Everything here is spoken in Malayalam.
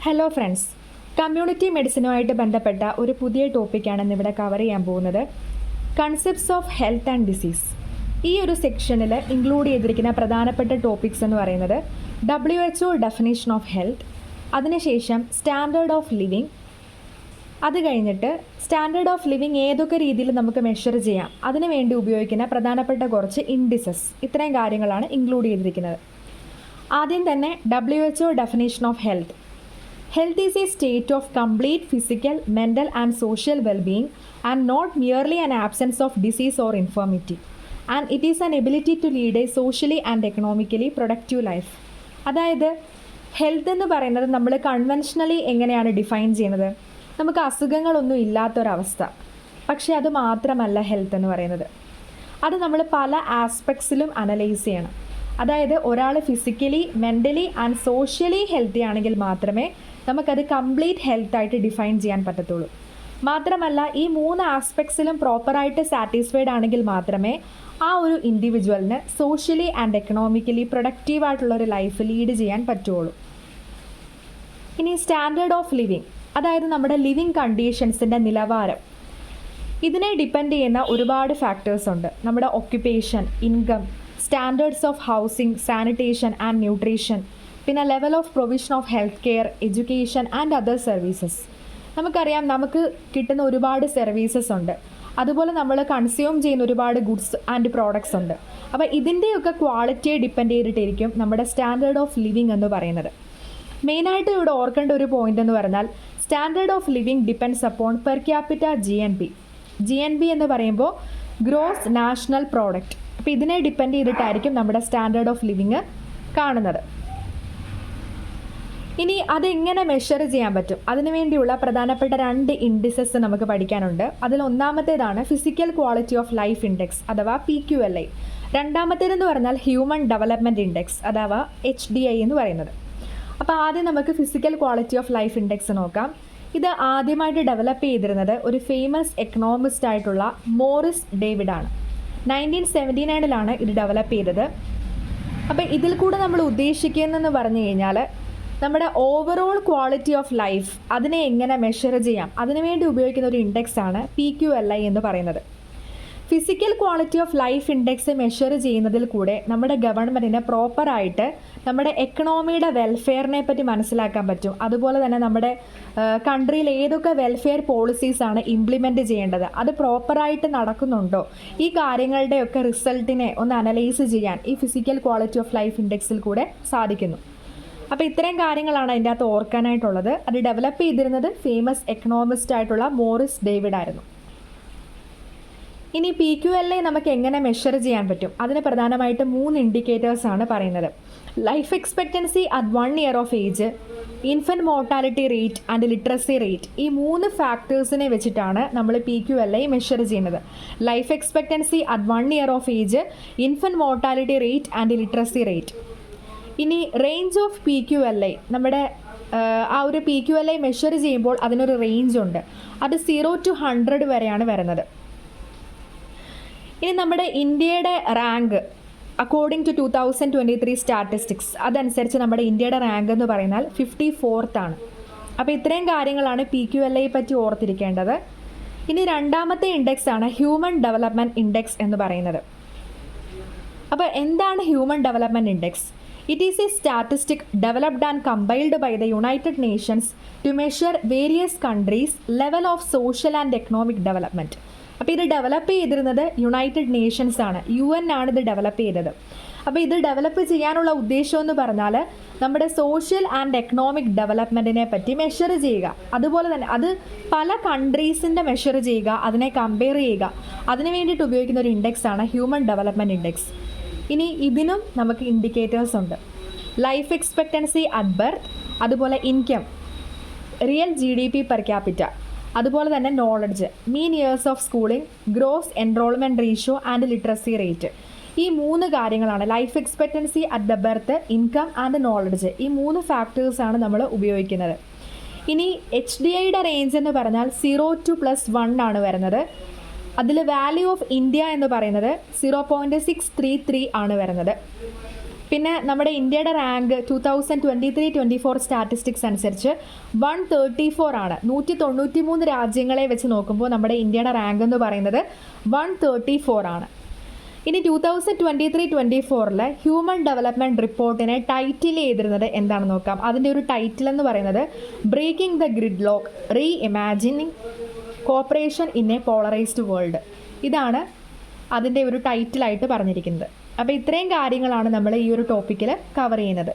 ഹലോ ഫ്രണ്ട്സ്, കമ്മ്യൂണിറ്റി മെഡിസിനുമായിട്ട് ബന്ധപ്പെട്ട ഒരു പുതിയ ടോപ്പിക്കാണ് ഇന്നിവിടെ കവർ ചെയ്യാൻ പോകുന്നത്. Concepts of health and disease. ഈ ഒരു സെക്ഷനിൽ ഇൻക്ലൂഡ് ചെയ്തിരിക്കുന്ന പ്രധാനപ്പെട്ട ടോപ്പിക്സ് എന്ന് പറയുന്നത് WHO ഡെഫിനേഷൻ ഓഫ് ഹെൽത്ത്, അതിനുശേഷം സ്റ്റാൻഡേർഡ് ഓഫ് ലിവിങ്, അത് കഴിഞ്ഞിട്ട് സ്റ്റാൻഡേർഡ് ഓഫ് ലിവിങ് ഏതൊക്കെ രീതിയിൽ നമുക്ക് മെഷർ ചെയ്യാം, അതിനു വേണ്ടി ഉപയോഗിക്കുന്ന പ്രധാനപ്പെട്ട കുറച്ച് ഇൻഡിസസ്, ഇത്രയും കാര്യങ്ങളാണ് ഇൻക്ലൂഡ് ചെയ്തിരിക്കുന്നത്. ആദ്യം തന്നെ WHO definition of health. Health is a state of complete physical, mental and social well-being and not merely an absence of disease or infirmity. And it is an ability to lead a socially and economically productive life. അതായത് ഹെൽത്ത് എന്ന് പറയുന്നത് നമ്മൾ കൺവെൻഷനലി എങ്ങനെയാണ് ഡിഫൈൻ ചെയ്യുന്നത്? നമുക്ക് അസുഖങ്ങളൊന്നും ഇല്ലാത്തൊരവസ്ഥ. പക്ഷേ അത് മാത്രമല്ല ഹെൽത്ത് എന്ന് പറയുന്നത്. അത് നമ്മൾ പല ആസ്പെക്ട്സിലും അനലൈസ് ചെയ്യണം. അതായത് ഒരാൾ physically, mentally and socially healthy ആണെങ്കിൽ മാത്രമേ നമുക്കത് കംപ്ലീറ്റ് ഹെൽത്തായിട്ട് ഡിഫൈൻ ചെയ്യാൻ പറ്റത്തുള്ളൂ. മാത്രമല്ല ഈ 3 ആസ്പെക്ട്സിലും പ്രോപ്പറായിട്ട് സാറ്റിസ്ഫൈഡ് ആണെങ്കിൽ മാത്രമേ ആ ഒരു ഇൻഡിവിജ്വലിന് സോഷ്യലി ആൻഡ് എക്കണോമിക്കലി പ്രൊഡക്റ്റീവായിട്ടുള്ളൊരു ലൈഫ് ലീഡ് ചെയ്യാൻ പറ്റുള്ളൂ. ഇനി സ്റ്റാൻഡേർഡ് ഓഫ് ലിവിങ്, അതായത് നമ്മുടെ ലിവിങ് കണ്ടീഷൻസിൻ്റെ നിലവാരം. ഇതിനെ ഡിപ്പെൻഡ് ചെയ്യുന്ന ഒരുപാട് ഫാക്ടേഴ്സ് ഉണ്ട്. നമ്മുടെ occupation, income, standards of housing, sanitation and nutrition, പിന്നെ level of provision of health care, education and other services. നമുക്കറിയാം നമുക്ക് കിട്ടുന്ന ഒരുപാട് സർവീസസ് ഉണ്ട്. അതുപോലെ നമ്മൾ കൺസ്യൂം ചെയ്യുന്ന ഒരുപാട് ഗുഡ്സ് ആൻഡ് പ്രോഡക്ട്സ് ഉണ്ട്. അപ്പോൾ ഇതിൻ്റെയൊക്കെ ക്വാളിറ്റിയെ ഡിപ്പെൻഡ് ചെയ്തിട്ടായിരിക്കും നമ്മുടെ സ്റ്റാൻഡേർഡ് ഓഫ് ലിവിങ് എന്ന് പറയുന്നത്. മെയിനായിട്ട് ഇവിടെ ഓർക്കേണ്ട ഒരു പോയിന്റ് എന്ന് പറഞ്ഞാൽ standard of living depends upon per capita GNP എന്ന് പറയുമ്പോൾ ഗ്രോസ് നാഷണൽ പ്രോഡക്റ്റ്. അപ്പോൾ ഇതിനെ ഡിപ്പെൻഡ് ചെയ്തിട്ടായിരിക്കും നമ്മുടെ സ്റ്റാൻഡേർഡ് ഓഫ് ലിവിങ് കാണുന്നത്. ഇനി അതെങ്ങനെ മെഷർ ചെയ്യാൻ പറ്റും, അതിനുവേണ്ടിയുള്ള പ്രധാനപ്പെട്ട 2 ഇൻഡിസസ് നമുക്ക് പഠിക്കാനുണ്ട്. അതിൽ ഒന്നാമത്തേതാണ് physical quality of life index അഥവാ PQLI. രണ്ടാമത്തേതെന്ന് പറഞ്ഞാൽ ഹ്യൂമൻ ഡെവലപ്മെൻറ്റ് ഇൻഡെക്സ് അഥവാ HDI എന്ന് പറയുന്നത്. അപ്പോൾ ആദ്യം നമുക്ക് physical quality of life index നോക്കാം. ഇത് ആദ്യമായിട്ട് ഡെവലപ്പ് ചെയ്തിരുന്നത് ഒരു ഫേമസ് എക്കണോമിസ്റ്റ് ആയിട്ടുള്ള മോറിസ് ഡേവിഡ് ആണ്. 1979 ഇത് ഡെവലപ്പ് ചെയ്തത്. അപ്പോൾ ഇതിൽ കൂടെ നമ്മൾ ഉദ്ദേശിക്കുന്നതെന്ന് പറഞ്ഞു കഴിഞ്ഞാൽ നമ്മുടെ ഓവറോൾ ക്വാളിറ്റി ഓഫ് ലൈഫ് അതിനെ എങ്ങനെ മെഷർ ചെയ്യാം, അതിനുവേണ്ടി ഉപയോഗിക്കുന്ന ഒരു ഇൻഡെക്സാണ് PQLI എന്ന് പറയുന്നത്. Physical quality of life index measure ചെയ്യുന്നതിൽ കൂടെ നമ്മുടെ ഗവൺമെൻറ്റിന് പ്രോപ്പറായിട്ട് നമ്മുടെ എക്കണോമിയുടെ വെൽഫെയറിനെ പറ്റി മനസ്സിലാക്കാൻ പറ്റും. അതുപോലെ തന്നെ നമ്മുടെ കൺട്രിയിൽ ഏതൊക്കെ വെൽഫെയർ പോളിസീസാണ് ഇംപ്ലിമെൻറ്റ് ചെയ്യേണ്ടത്, അത് പ്രോപ്പറായിട്ട് നടക്കുന്നുണ്ടോ, ഈ കാര്യങ്ങളുടെയൊക്കെ റിസൾട്ടിനെ ഒന്ന് അനലൈസ് ചെയ്യാൻ ഈ ഫിസിക്കൽ ക്വാളിറ്റി ഓഫ് ലൈഫ് ഇൻഡെക്സിൽ കൂടെ സാധിക്കുന്നു. അപ്പോൾ ഇത്രയും കാര്യങ്ങളാണ് അതിൻ്റെ അകത്ത് ഓർക്കാനായിട്ടുള്ളത്. അത് ഡെവലപ്പ് ചെയ്തിരുന്നത് ഫേമസ് എക്കണോമിസ്റ്റ് ആയിട്ടുള്ള മോറിസ് ഡേവിഡ് ആയിരുന്നു. ഇനി PQLI നമുക്ക് എങ്ങനെ മെഷർ ചെയ്യാൻ പറ്റും, അതിന് പ്രധാനമായിട്ട് 3 ഇൻഡിക്കേറ്റേഴ്സാണ് പറയുന്നത്. Life expectancy at 1 year of age, infant mortality rate and literacy rate. ഈ 3 ഫാക്ടേഴ്സിനെ വെച്ചിട്ടാണ് നമ്മൾ PQLI മെഷർ ചെയ്യുന്നത്. Life expectancy at 1 year of age, infant mortality rate and literacy rate. ഇനി റേഞ്ച് ഓഫ് PQLI, നമ്മുടെ ആ ഒരു PQLI മെഷർ ചെയ്യുമ്പോൾ അതിനൊരു റേഞ്ച് ഉണ്ട്. അത് 0 to 100 വരെയാണ് വരുന്നത്. ഇനി നമ്മുടെ ഇന്ത്യയുടെ റാങ്ക് അക്കോർഡിംഗ് ടു 2023 സ്റ്റാറ്റിസ്റ്റിക്സ്, അതനുസരിച്ച് നമ്മുടെ ഇന്ത്യയുടെ റാങ്ക് എന്ന് പറയുന്നത് 54th ആണ്. അപ്പോൾ ഇത്രയും കാര്യങ്ങളാണ് PQLI പറ്റി ഓർത്തിരിക്കേണ്ടത്. ഇനി രണ്ടാമത്തെ ഇൻഡെക്സാണ് ഹ്യൂമൻ ഡെവലപ്മെൻറ്റ് ഇൻഡെക്സ് എന്ന് പറയുന്നത്. അപ്പോൾ എന്താണ് human development index? It is a statistic developed and compiled by the United Nations to measure various countries' level of social and economic development. അപ്പോൾ ഇത് ഡെവലപ്പ് ചെയ്തിരുന്നത് യുണൈറ്റഡ് നേഷൻസ് ആണ്, UN ആണ് ഇത് ഡെവലപ്പ് ചെയ്തത്. അപ്പോൾ ഇത് ഡെവലപ്പ് ചെയ്യാനുള്ള ഉദ്ദേശം എന്ന് പറഞ്ഞാൽ നമ്മുടെ സോഷ്യൽ ആൻഡ് എക്കണോമിക് ഡെവലപ്മെൻറ്റിനെ പറ്റി മെഷർ ചെയ്യുക. അതുപോലെ തന്നെ അത് പല കൺട്രീസിൻ്റെ മെഷർ ചെയ്യുക, അതിനെ കമ്പയർ ചെയ്യുക. അതിന് വേണ്ടിയിട്ട് ഉപയോഗിക്കുന്ന ഒരു ഇൻഡെക്സാണ് ഹ്യൂമൻ ഡെവലപ്മെൻറ്റ് ഇൻഡെക്സ്. ഇനി ഇതിനും നമുക്ക് ഇൻഡിക്കേറ്റേഴ്സ് ഉണ്ട്. ലൈഫ് എക്സ്പെക്റ്റൻസി അറ്റ് ബർത്ത്, അതുപോലെ income, real GDP per capita, അതുപോലെ തന്നെ knowledge, mean years of schooling, gross enrolment ratio and literacy rate. ഈ 3 കാര്യങ്ങളാണ് life expectancy at the birth, income and knowledge. ഈ 3 ഫാക്ടേഴ്സാണ് നമ്മൾ ഉപയോഗിക്കുന്നത്. ഇനി HDIയുടെ റേഞ്ച് എന്ന് പറഞ്ഞാൽ 0 to +1 ആണ് വരുന്നത്. അതിൽ വാല്യൂ ഓഫ് ഇന്ത്യ എന്ന് പറയുന്നത് 0.633 ആണ് വരുന്നത്. പിന്നെ നമ്മുടെ ഇന്ത്യയുടെ റാങ്ക് 2023-24 സ്റ്റാറ്റിസ്റ്റിക്സ് അനുസരിച്ച് 134 ആണ്. 193 രാജ്യങ്ങളെ വെച്ച് നോക്കുമ്പോൾ നമ്മുടെ ഇന്ത്യയുടെ റാങ്ക് എന്ന് പറയുന്നത് 134 ആണ്. ഇനി 2023-24 ഹ്യൂമൻ ഡെവലപ്മെൻറ്റ് റിപ്പോർട്ടിനെ ടൈറ്റിൽ ചെയ്തിരുന്നത് എന്താണെന്ന് നോക്കാം. അതിൻ്റെ ഒരു ടൈറ്റിൽ എന്ന് പറയുന്നത് breaking the gridlock, reimagining cooperation in a polarised world. ഇതാണ് അതിൻ്റെ ഒരു ടൈറ്റിലായിട്ട് പറഞ്ഞിരിക്കുന്നത്. അപ്പോൾ ഇത്രയും കാര്യങ്ങളാണ് നമ്മൾ ഈ ഒരു ടോപ്പിക്കിൽ കവർ ചെയ്യുന്നത്.